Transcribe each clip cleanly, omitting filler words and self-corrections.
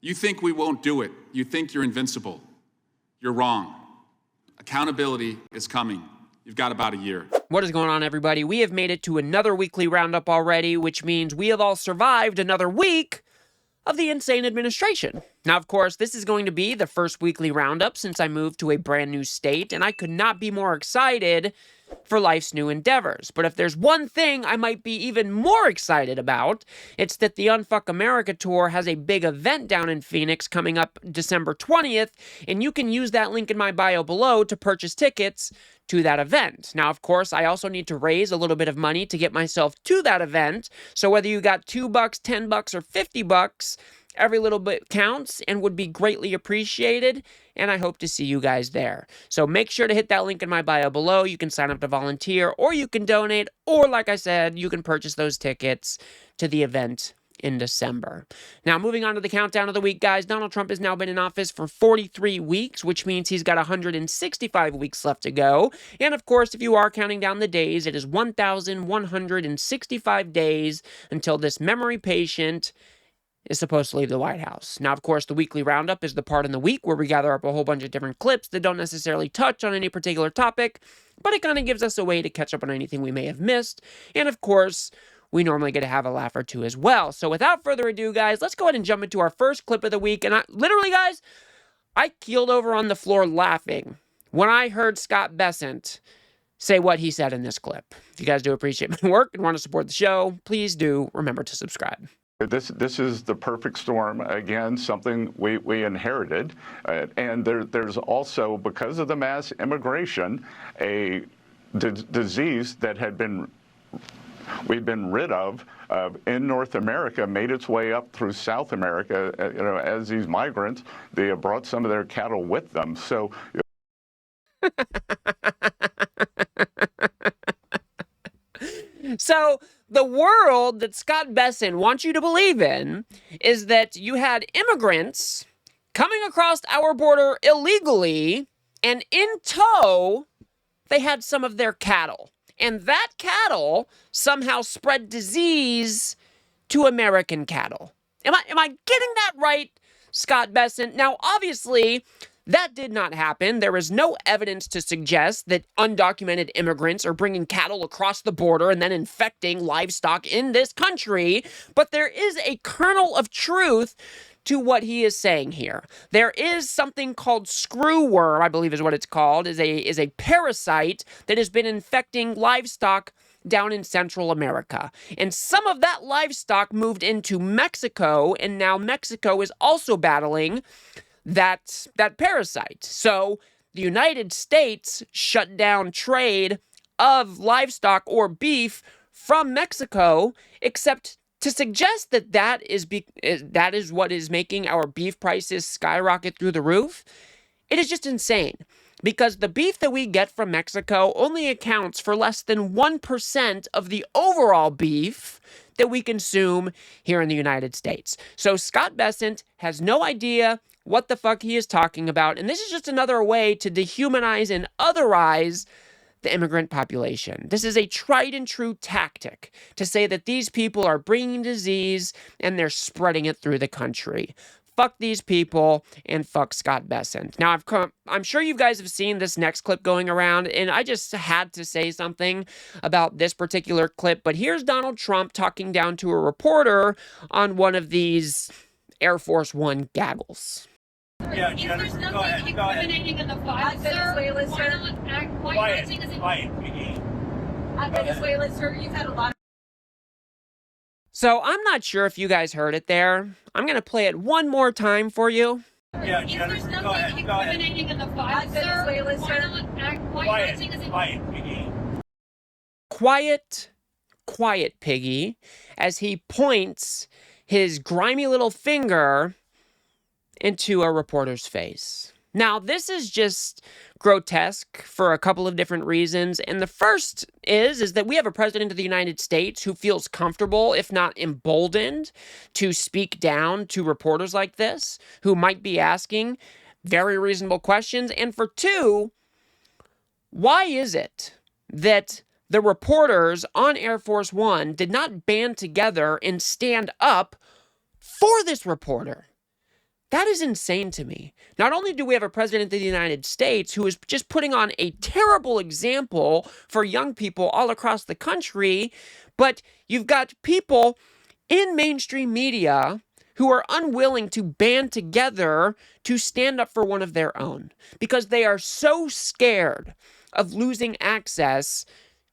You think we won't do it. You think you're invincible. You're wrong. Accountability is coming. You've got about a year. What is going on, everybody? We have made it to another weekly roundup already, which means we have all survived another week of the insane administration. Now, of course, this is going to be the first weekly roundup since I moved to a brand new state, and I could not be more excited for life's new endeavors. But if there's one thing I might be even more excited about, it's that the Unfuck America Tour has a big event down in Phoenix coming up December 20th, and you can use that link in my bio below to purchase tickets to that event. Now, of course, I also need to raise a little bit of money to get myself to that event, so whether you got $2, $10, or $50, every little bit counts and would be greatly appreciated, and I hope to see you guys there. So make sure to hit that link in my bio below. You can sign up to volunteer, or you can donate, or like I said, you can purchase those tickets to the event in December. Now, moving on to the countdown of the week, guys, Donald Trump has now been in office for 43 weeks, which means he's got 165 weeks left to go. And of course, if you are counting down the days, it is 1,165 days until this memory patient is supposed to leave the White House. Now, of course, the weekly roundup is the part in the week where we gather up a whole bunch of different clips that don't necessarily touch on any particular topic, but it kind of gives us a way to catch up on anything we may have missed. And of course, we normally get to have a laugh or two as well. So without further ado, guys, let's go ahead and jump into our first clip of the week. And literally, guys, I keeled over on the floor laughing when I heard Scott Bessent say what he said in this clip. If you guys do appreciate my work and want to support the show, please do remember to subscribe. This is the perfect storm. Again, something we inherited. And there's also, because of the mass immigration, a disease that we've been rid of in North America, made its way up through South America. As these migrants, they have brought some of their cattle with them. So. So the world that Scott Bessent wants you to believe in is that you had immigrants coming across our border illegally, and in tow, they had some of their cattle. And that cattle somehow spread disease to American cattle. Am I getting that right, Scott Bessent? Now, obviously, that did not happen. There is no evidence to suggest that undocumented immigrants are bringing cattle across the border and then infecting livestock in this country. But there is a kernel of truth to what he is saying here. There is something called screwworm, I believe is what it's called, is a parasite that has been infecting livestock down in Central America. And some of that livestock moved into Mexico, and now Mexico is also battling that parasite. So the United States shut down trade of livestock or beef from Mexico, except to suggest that that is what is making our beef prices skyrocket through the roof. It is just insane, because the beef that we get from Mexico only accounts for less than 1% of the overall beef that we consume here in the United States. So Scott Bessent has no idea what the fuck he is talking about, and this is just another way to dehumanize and otherize the immigrant population. This is a tried and true tactic to say that these people are bringing disease and they're spreading it through the country. Fuck these people, and fuck Scott Bessent. Now, I'm sure you guys have seen this next clip going around, and I just had to say something about this particular clip, but here's Donald Trump talking down to a reporter on one of these Air Force One gaggles. Yeah, Jennifer, there's go ahead. incriminating in the file, Venezuela, sir. Quiet, Piggy. Venezuela, sir, you've had a lot of... So I'm not sure if you guys heard it there. I'm going to play it one more time for you. Yeah, Jennifer, go ahead. incriminating in the file, Venezuela, sir. Quiet, Piggy. Quiet, Piggy, as he points his grimy little finger into a reporter's face. Now, this is just grotesque for a couple of different reasons, and the first is that we have a president of the United States who feels comfortable, if not emboldened, to speak down to reporters like this, who might be asking very reasonable questions. And for two, why is it that the reporters on Air Force One did not band together and stand up for this reporter? That is insane to me. Not only do we have a president of the United States who is just putting on a terrible example for young people all across the country, but you've got people in mainstream media who are unwilling to band together to stand up for one of their own because they are so scared of losing access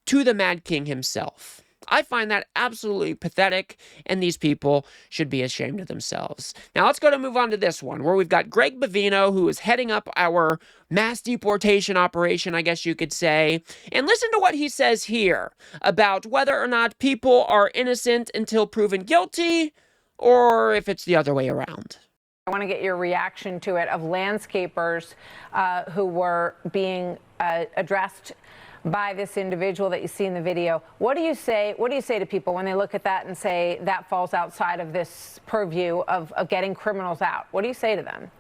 to the Mad King himself. I find that absolutely pathetic, and these people should be ashamed of themselves. Now let's move on to this one, where we've got Greg Bovino, who is heading up our mass deportation operation, I guess you could say. And listen to what he says here about whether or not people are innocent until proven guilty, or if it's the other way around. I want to get your reaction to it of landscapers who were being addressed by this individual that you see in the video. What do you say to people when they look at that and say that falls outside of this purview of getting criminals out? What do you say to them?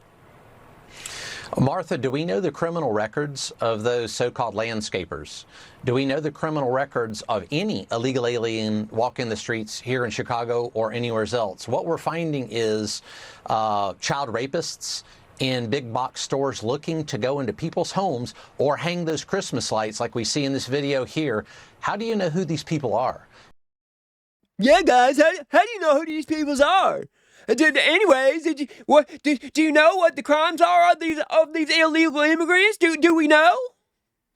Martha, do we know the criminal records of those so-called landscapers? Do we know the criminal records of any illegal alien walking the streets here in Chicago or anywhere else? What we're finding is child rapists in big box stores looking to go into people's homes or hang those Christmas lights like we see in this video here. How do you know who these people are? Yeah, guys, how do you know who these people are? Anyways, do you know what the crimes are of these illegal immigrants? Do we know?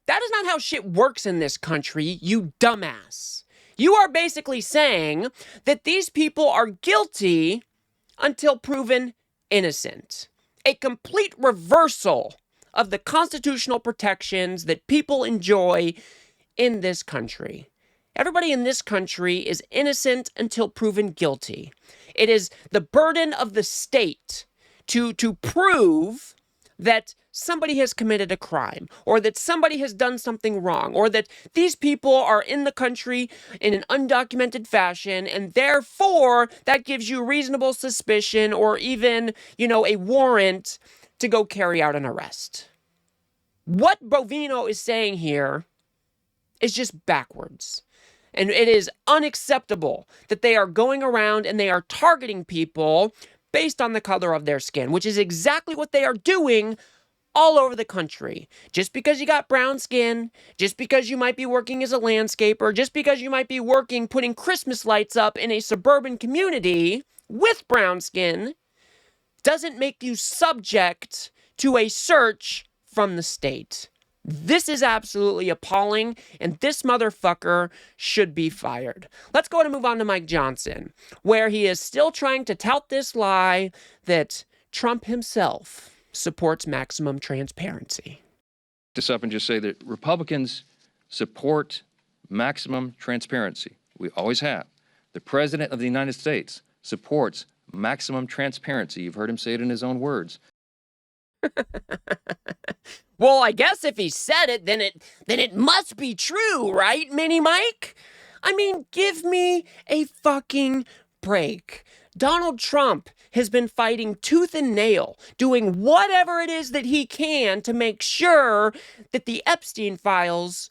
That is not how shit works in this country, you dumbass. You are basically saying that these people are guilty until proven innocent. A complete reversal of the constitutional protections that people enjoy in this country. Everybody in this country is innocent until proven guilty. It is the burden of the state to prove that somebody has committed a crime, or that somebody has done something wrong, or that these people are in the country in an undocumented fashion, and therefore that gives you reasonable suspicion or even, a warrant to go carry out an arrest. What Bovino is saying here is just backwards. And it is unacceptable that they are going around and they are targeting people based on the color of their skin, which is exactly what they are doing all over the country. Just because you got brown skin, just because you might be working as a landscaper, just because you might be working putting Christmas lights up in a suburban community with brown skin, doesn't make you subject to a search from the state. This is absolutely appalling, and this motherfucker should be fired. Let's go ahead and move on to Mike Johnson, where he is still trying to tout this lie that Trump himself supports maximum transparency. This up and just say that Republicans support maximum transparency. We always have. The President of the United States supports maximum transparency. You've heard him say it in his own words. Well, I guess if he said it, then it must be true, right, Mini Mike? I mean, give me a fucking break. Donald Trump has been fighting tooth and nail, doing whatever it is that he can to make sure that the Epstein files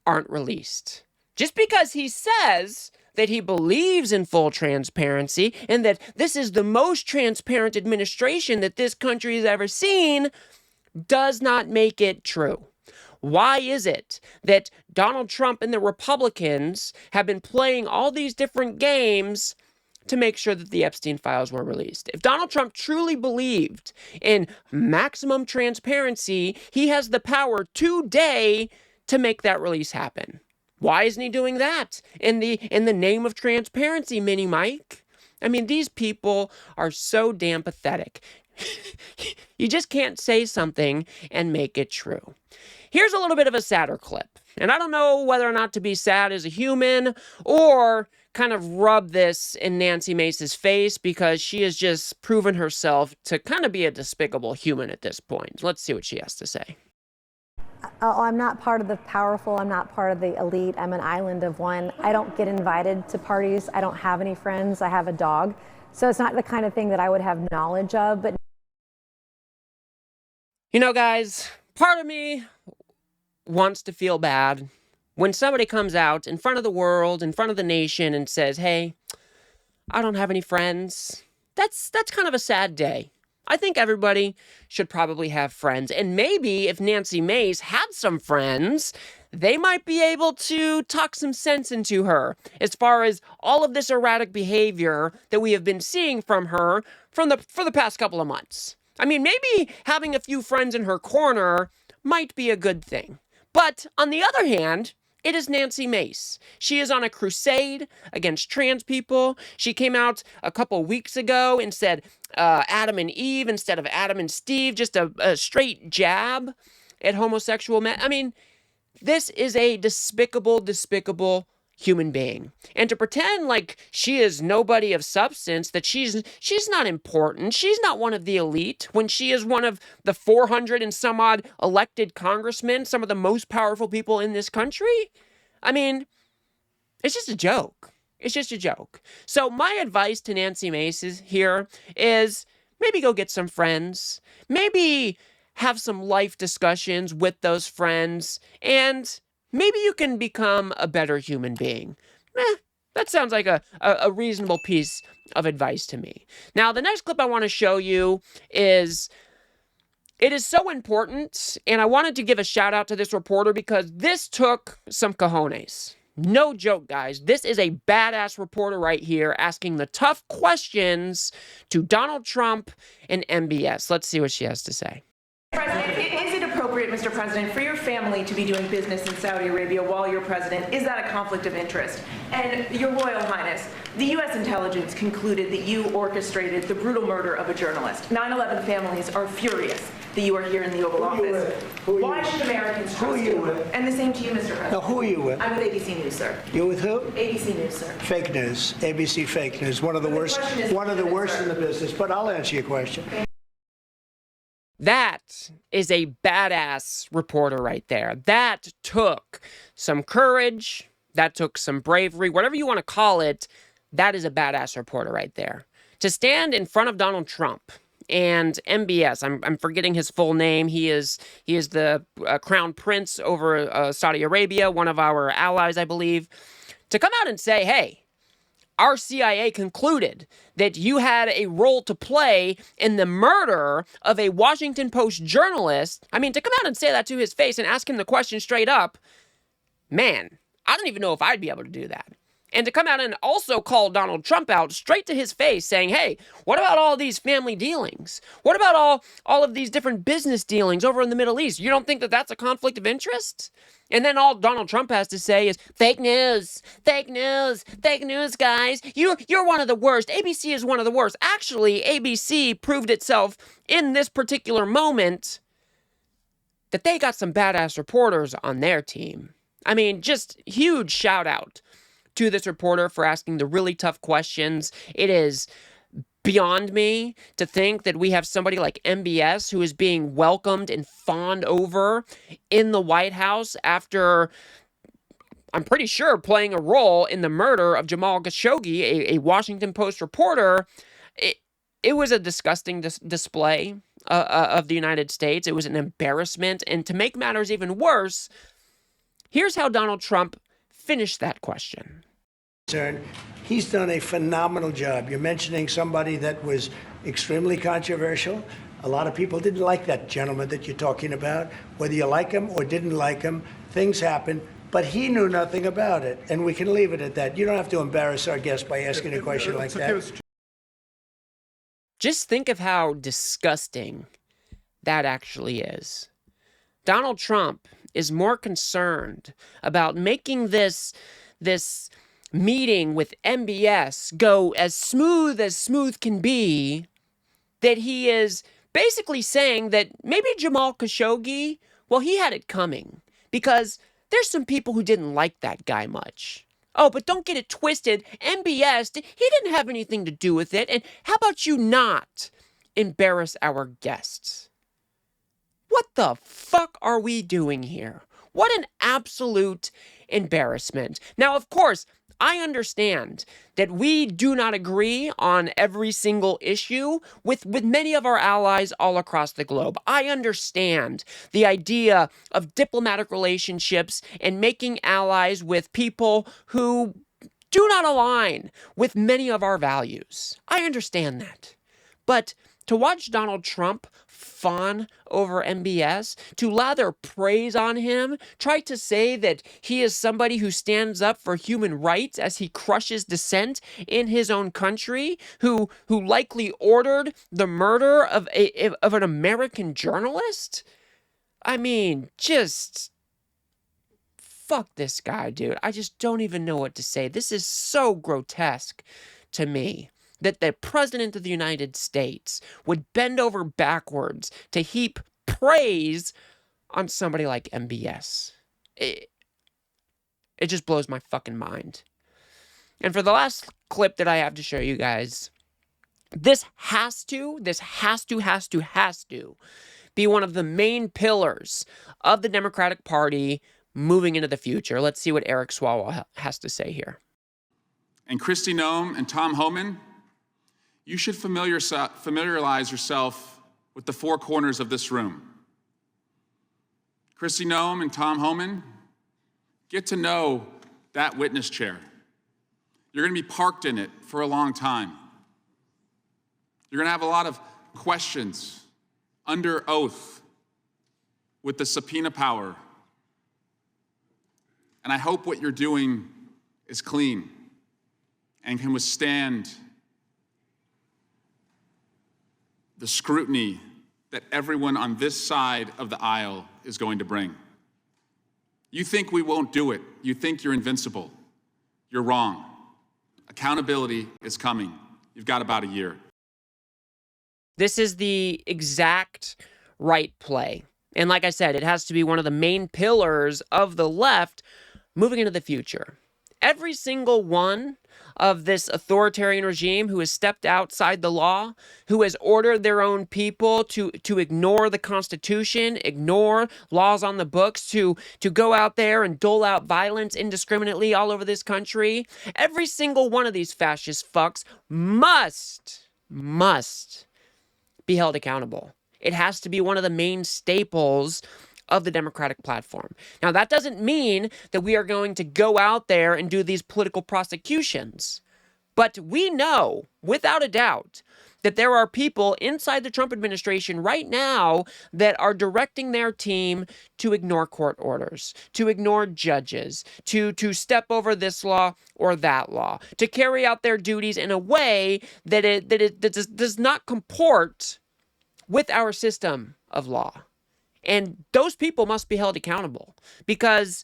aren't released. Just because he says that he believes in full transparency and that this is the most transparent administration that this country has ever seen does not make it true. Why is it that Donald Trump and the Republicans have been playing all these different games to make sure that the Epstein files were released? If Donald Trump truly believed in maximum transparency, he has the power today to make that release happen. Why isn't he doing that in the name of transparency, Mini Mike? I mean, these people are so damn pathetic. You just can't say something and make it true. Here's a little bit of a sadder clip. And I don't know whether or not to be sad as a human or kind of rub this in Nancy Mace's face because she has just proven herself to kind of be a despicable human at this point. Let's see what she has to say. I'm not part of the powerful. I'm not part of the elite. I'm an island of one. I don't get invited to parties. I don't have any friends. I have a dog. So it's not the kind of thing that I would have knowledge of. But guys, part of me wants to feel bad when somebody comes out in front of the world, in front of the nation and says, hey, I don't have any friends. That's kind of a sad day. I think everybody should probably have friends. And maybe if Nancy Mace had some friends, they might be able to talk some sense into her as far as all of this erratic behavior that we have been seeing from her for the past couple of months. I mean, maybe having a few friends in her corner might be a good thing. But on the other hand, it is Nancy Mace. She is on a crusade against trans people. She came out a couple weeks ago and said Adam and Eve instead of Adam and Steve, just a straight jab at homosexual men. I mean, this is a despicable, despicable human being. And to pretend like she is nobody of substance, that she's not important, she's not one of the elite, when she is one of the 400 and some odd elected congressmen, some of the most powerful people in this country. I mean, it's just a joke. It's just a joke. So my advice to Nancy Mace here is maybe go get some friends, maybe have some life discussions with those friends, and maybe you can become a better human being. That sounds like a reasonable piece of advice to me. Now, the next clip I want to show you is, it is so important, and I wanted to give a shout out to this reporter because this took some cojones. No joke, guys. This is a badass reporter right here asking the tough questions to Donald Trump and MBS. Let's see what she has to say. President, is it appropriate, Mr. President, for your family to be doing business in Saudi Arabia while you're president? Is that a conflict of interest? And Your Royal Highness, the U.S. intelligence concluded that you orchestrated the brutal murder of a journalist. 9/11 families are furious that you are here in the Oval Office. Why should Americans trust you? And the same to you, Mr. President. Now, who are you with? I'm with ABC News, sir. You're with who? ABC News, sir. Fake news. ABC fake news. One of the worst in the business. But I'll answer your question. That is a badass reporter right there. That took some courage. That took some bravery. Whatever you want to call it, that is a badass reporter right there. To stand in front of Donald Trump and MBS, I'm forgetting his full name. He is the crown prince over Saudi Arabia, one of our allies, I believe. To come out and say, hey, our CIA concluded that you had a role to play in the murder of a Washington Post journalist. I mean, to come out and say that to his face and ask him the question straight up, man, I don't even know if I'd be able to do that. And to come out and also call Donald Trump out straight to his face saying, hey, what about all these family dealings? What about all of these different business dealings over in the Middle East? You don't think that that's a conflict of interest? And then all Donald Trump has to say is, fake news, guys. You're one of the worst. ABC is one of the worst. Actually, ABC proved itself in this particular moment that they got some badass reporters on their team. I mean, just huge shout out to this reporter for asking the really tough questions. It is beyond me to think that we have somebody like MBS who is being welcomed and fawned over in the White House after, I'm pretty sure, playing a role in the murder of Jamal Khashoggi, a Washington Post reporter. It was a disgusting display of the United States. It was an embarrassment. And to make matters even worse, here's how Donald Trump finished that question. He's done a phenomenal job. You're mentioning somebody that was extremely controversial. A lot of people didn't like that gentleman that you're talking about. Whether you like him or didn't like him, things happen. But he knew nothing about it, and we can leave it at that. You don't have to embarrass our guest by asking a question like that. Just think of how disgusting that actually is. Donald Trump is more concerned about making this meeting with MBS go as smooth can be, that he is basically saying that maybe Jamal Khashoggi, well, he had it coming because there's some people who didn't like that guy much. Oh, but don't get it twisted. MBS, he didn't have anything to do with it. And how about you not embarrass our guests? What the fuck are we doing here? What an absolute embarrassment. Now, of course, I understand that we do not agree on every single issue with many of our allies all across the globe. I understand the idea of diplomatic relationships and making allies with people who do not align with many of our values. I understand that. But to watch Donald Trump fawn over MBS, to lather praise on him, try to say that he is somebody who stands up for human rights as he crushes dissent in his own country, who likely ordered the murder of an American journalist? I mean, just fuck this guy, dude. I just don't even know what to say. This is so grotesque to me that the President of the United States would bend over backwards to heap praise on somebody like MBS. It just blows my fucking mind. And for the last clip that I have to show you guys, this has to be one of the main pillars of the Democratic Party moving into the future. Let's see what Eric Swalwell has to say here. And Kristi Noem and Tom Homan, you should familiarize yourself with the four corners of this room. Kristi Noem and Tom Homan, get to know that witness chair. You're going to be parked in it for a long time. You're going to have a lot of questions under oath with the subpoena power. And I hope what you're doing is clean and can withstand the scrutiny that everyone on this side of the aisle is going to bring. You think we won't do it. You think you're invincible. You're wrong. Accountability is coming. You've got about a year. This is the exact right play. And like I said, it has to be one of the main pillars of the left moving into the future. Every single one of this authoritarian regime who has stepped outside the law, who has ordered their own people to ignore the Constitution, ignore laws on the books, to go out there and dole out violence indiscriminately all over this country, every single one of these fascist fucks must be held accountable. It has to be one of the main staples of the Democratic platform. Now, that doesn't mean that we are going to go out there and do these political prosecutions. But we know, without a doubt, that there are people inside the Trump administration right now that are directing their team to ignore court orders, to ignore judges, to step over this law or that law, to carry out their duties in a way that does not comport with our system of law. And those people must be held accountable, because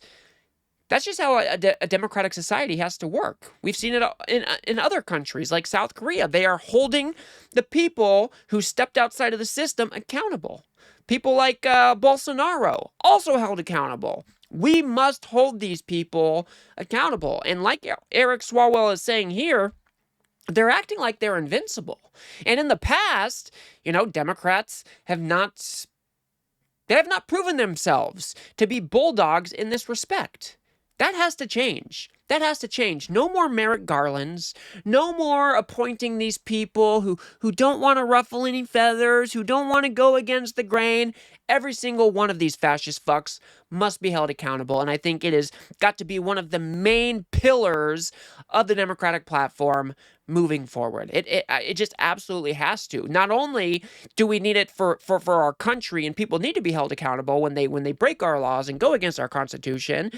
that's just how a democratic society has to work. We've seen it in other countries like South Korea. They are holding the people who stepped outside of the system accountable. People like Bolsonaro also held accountable. We must hold these people accountable. And like Eric Swalwell is saying here, they're acting like they're invincible. And in the past, Democrats have not proven themselves to be bulldogs in this respect. That has to change. That has to change. No more Merrick Garlands. No more appointing these people who don't want to ruffle any feathers, who don't want to go against the grain. Every single one of these fascist fucks must be held accountable. And I think it has got to be one of the main pillars of the Democratic platform moving forward. It just absolutely has to. Not only do we need it for our country, and people need to be held accountable when they break our laws and go against our Constitution,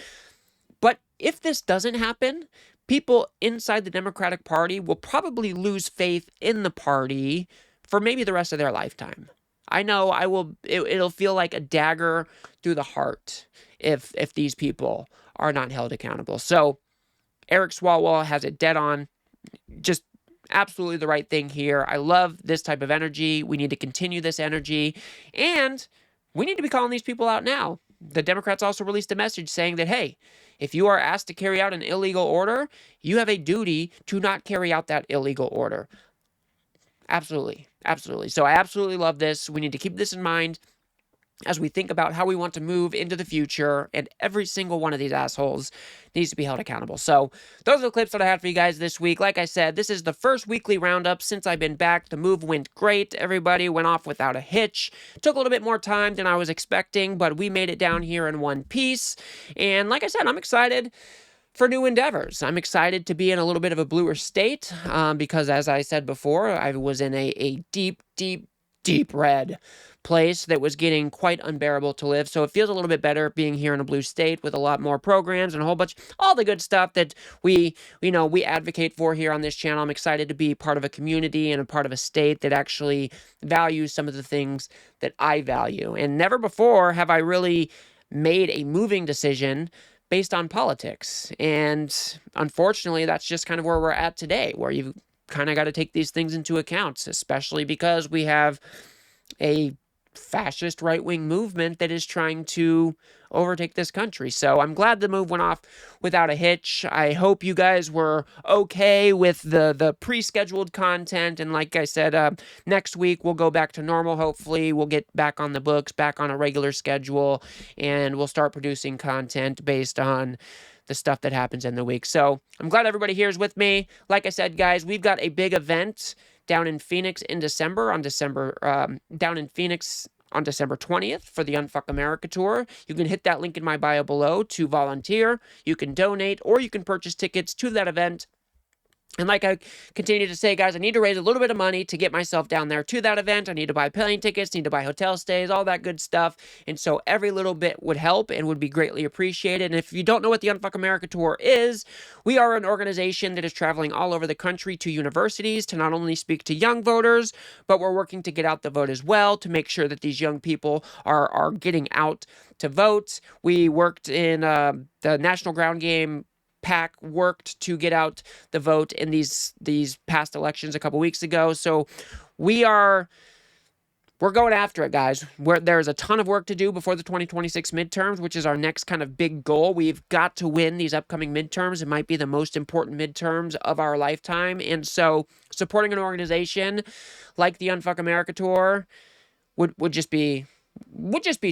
but if this doesn't happen, people inside the Democratic Party will probably lose faith in the party for maybe the rest of their lifetime. I know it'll feel like a dagger through the heart if these people are not held accountable. So Eric Swalwell has it dead on. Just absolutely the right thing here. I love this type of energy. We need to continue this energy, and we need to be calling these people out now. The Democrats also released a message saying that, hey, if you are asked to carry out an illegal order, you have a duty to not carry out that illegal order. Absolutely. Absolutely. So I absolutely love this. We need to keep this in mind as we think about how we want to move into the future, and every single one of these assholes needs to be held accountable. So those are the clips that I had for you guys this week. Like I said, this is the first weekly roundup since I've been back. The move went great. Everybody went off without a hitch. Took a little bit more time than I was expecting, but we made it down here in one piece. And like I said, I'm excited for new endeavors. I'm excited to be in a little bit of a bluer state because, as I said before, I was in a deep deep red place that was getting quite unbearable to live. So it feels a little bit better being here in a blue state with a lot more programs and a whole bunch, all the good stuff that we advocate for here on this channel. I'm excited to be part of a community and a part of a state that actually values some of the things that I value. And never before have I really made a moving decision based on politics. And unfortunately, that's just kind of where we're at today, where you've kind of got to take these things into account, especially because we have a fascist right-wing movement that is trying to overtake this country. So I'm glad the move went off without a hitch. I hope you guys were okay with the pre-scheduled content. And like I said, next week we'll go back to normal. Hopefully we'll get back on the books, back on a regular schedule, and we'll start producing content based on the stuff that happens in the week. So I'm glad everybody here is with me. Like I said, guys, we've got a big event down in Phoenix in December, on December 20th for the Unfuck America Tour. You can hit that link in my bio below to volunteer. You can donate, or you can purchase tickets to that event. And like I continue to say, guys, I need to raise a little bit of money to get myself down there to that event. I need to buy plane tickets, need to buy hotel stays, all that good stuff. And so every little bit would help and would be greatly appreciated. And if you don't know what the Unfuck America Tour is, we are an organization that is traveling all over the country to universities to not only speak to young voters, but we're working to get out the vote as well, to make sure that these young people are getting out to vote. We worked in the National Ground Game PAC worked to get out the vote in these past elections a couple weeks ago. So we're going after it, guys. There's a ton of work to do before the 2026 midterms, which is our next kind of big goal. We've got to win these upcoming midterms. It might be the most important midterms of our lifetime. And so supporting an organization like the Unfuck America Tour would just be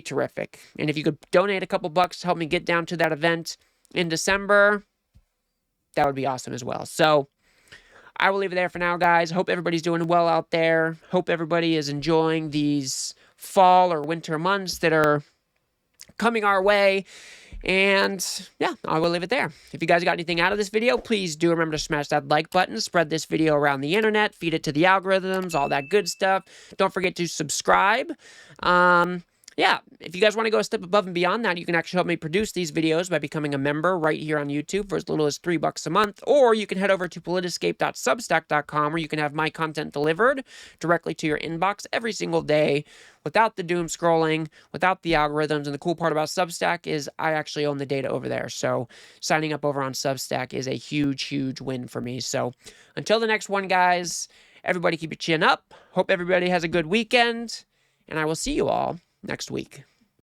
terrific. And if you could donate a couple bucks to help me get down to that event in December, that would be awesome as well. So I will leave it there for now, guys. Hope everybody's doing well out there. Hope everybody is enjoying these fall or winter months that are coming our way. And yeah, I will leave it there. If you guys got anything out of this video, please do remember to smash that like button, spread this video around the internet, feed it to the algorithms, all that good stuff. Don't forget to subscribe. Yeah, if you guys want to go a step above and beyond that, you can actually help me produce these videos by becoming a member right here on YouTube for as little as $3 a month, or you can head over to politiscape.substack.com where you can have my content delivered directly to your inbox every single day without the doom scrolling, without the algorithms. And the cool part about Substack is I actually own the data over there. So signing up over on Substack is a huge, huge win for me. So until the next one, guys, everybody keep your chin up. Hope everybody has a good weekend, and I will see you all next week.